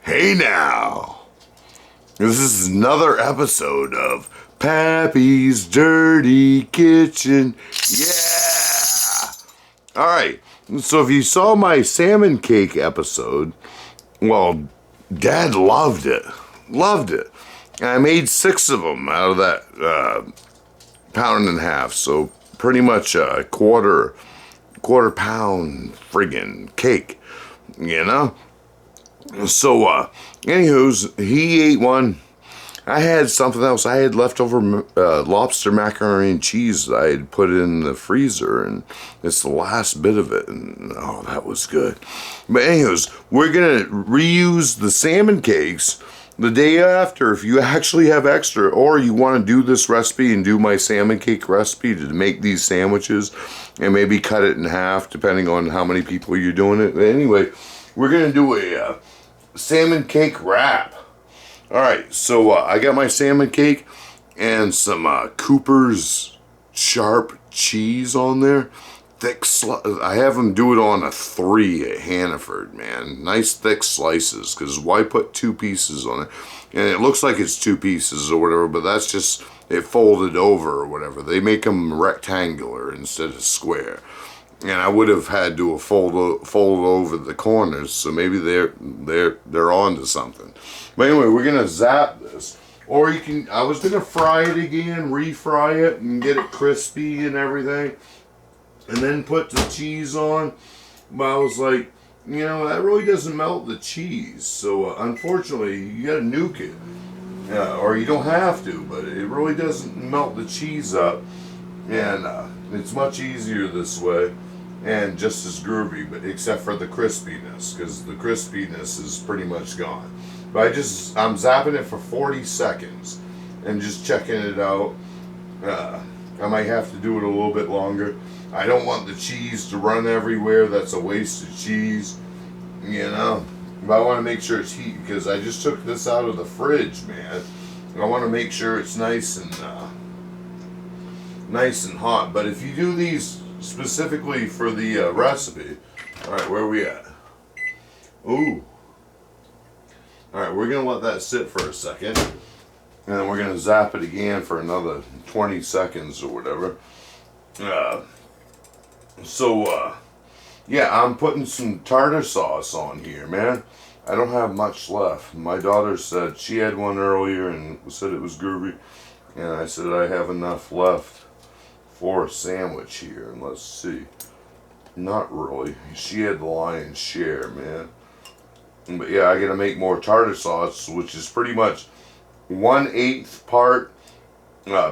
Hey now, this is another episode of Pappy's Dirty Kitchen. Yeah! Alright, so if you saw my salmon cake episode, well, Dad loved it. Loved it. And I made 6 of them out of that pound and a half, so pretty much a quarter pound friggin' cake, you know? So, anywho's, he ate one. I had something else. I had leftover lobster macaroni and cheese that I had put in the freezer, and it's the last bit of it, and oh, that was good. But anywho's, we're going to reuse the salmon cakes the day after if you actually have extra, or you want to do this recipe and do my salmon cake recipe to make these sandwiches and maybe cut it in half depending on how many people you're doing it. But anyway, we're going to do a salmon cake wrap. Alright, so I got my salmon cake and some Cooper's sharp cheese on there. I have them do it on a 3 at Hannaford, man. Nice thick slices, because why put 2 pieces on it? And it looks like it's 2 pieces or whatever, but that's just it folded over or whatever. They make them rectangular instead of square. And I would have had to fold over the corners, so maybe they're on to something. But anyway, we're gonna zap this, or you can. I was gonna fry it again, refry it, and get it crispy and everything, and then put the cheese on. But I was like, you know, that really doesn't melt the cheese. So unfortunately, you gotta nuke it, or you don't have to, but it really doesn't melt the cheese up, and it's much easier this way. And just as groovy, but except for the crispiness, because the crispiness is pretty much gone. But I'm zapping it for 40 seconds and just checking it out. I might have to do it a little bit longer. I don't want the cheese to run everywhere. That's a waste of cheese, you know. But I want to make sure it's heat, because I just took this out of the fridge, man. I want to make sure it's nice and hot. But if you do these specifically for the recipe, all right, where are we at? Ooh. All right, we're gonna let that sit for a second, and then we're gonna zap it again for another 20 seconds or whatever. Yeah, I'm putting some tartar sauce on here, man. I don't have much left. My daughter said she had one earlier and said it was groovy, and I said I have enough left for a sandwich here, and let's see. Not really. She had the lion's share, man. But yeah, I gotta make more tartar sauce, which is pretty much 1/8 part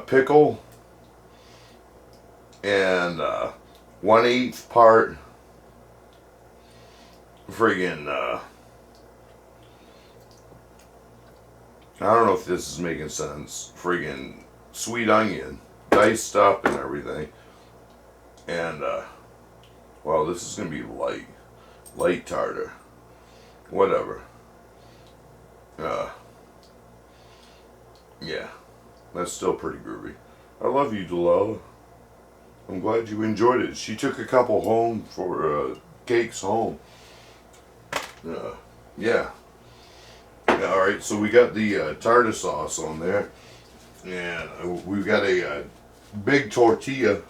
pickle and 1/8 part friggin' I don't know if this is making sense. Friggin' sweet onion, diced up and everything. And well, this is gonna be light tartar, whatever. Yeah, that's still pretty groovy. I love you, Delilah. I'm glad you enjoyed it. She took a couple home for cakes home. Yeah. Alright, so we got the tartar sauce on there, and we've got a big tortilla,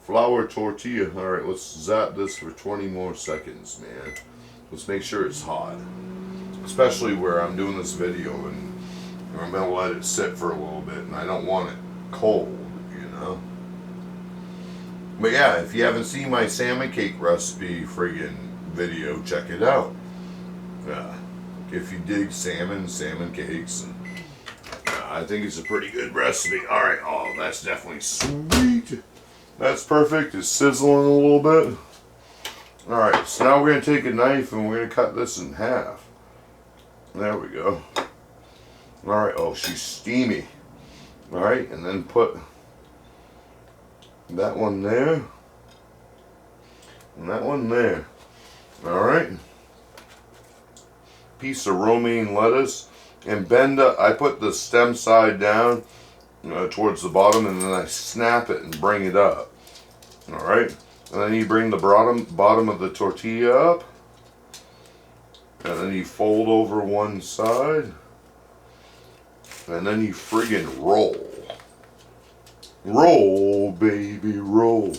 flour tortilla. Alright, let's zap this for 20 more seconds, man. Let's make sure it's hot, especially where I'm doing this video, and I'm going to let it sit for a little bit, and I don't want it cold, you know. But yeah, if you haven't seen my salmon cake recipe friggin' video, check it out. If you dig salmon cakes, and I think it's a pretty good recipe. Alright, oh, that's definitely sweet. That's perfect. It's sizzling a little bit. Alright, so now we're going to take a knife and we're going to cut this in half. There we go. Alright, oh, she's steamy. Alright, and then put that one there. And that one there. Alright. Piece of romaine lettuce. And bend up. I put the stem side down towards the bottom, and then I snap it and bring it up. Alright. And then you bring the bottom of the tortilla up. And then you fold over one side. And then you friggin' roll. Roll, baby, roll.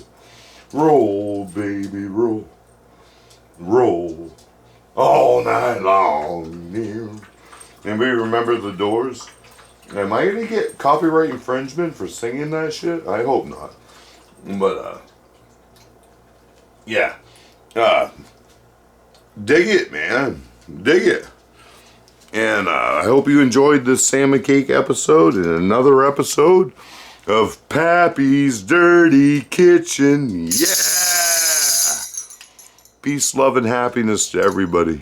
Roll, baby, roll. Roll. All night long. Anybody remember the Doors? Am I gonna get copyright infringement for singing that shit? I hope not. But, yeah. Dig it, man. Dig it. And I hope you enjoyed this salmon cake episode and another episode of Pappy's Dirty Kitchen. Yeah! Peace, love, and happiness to everybody.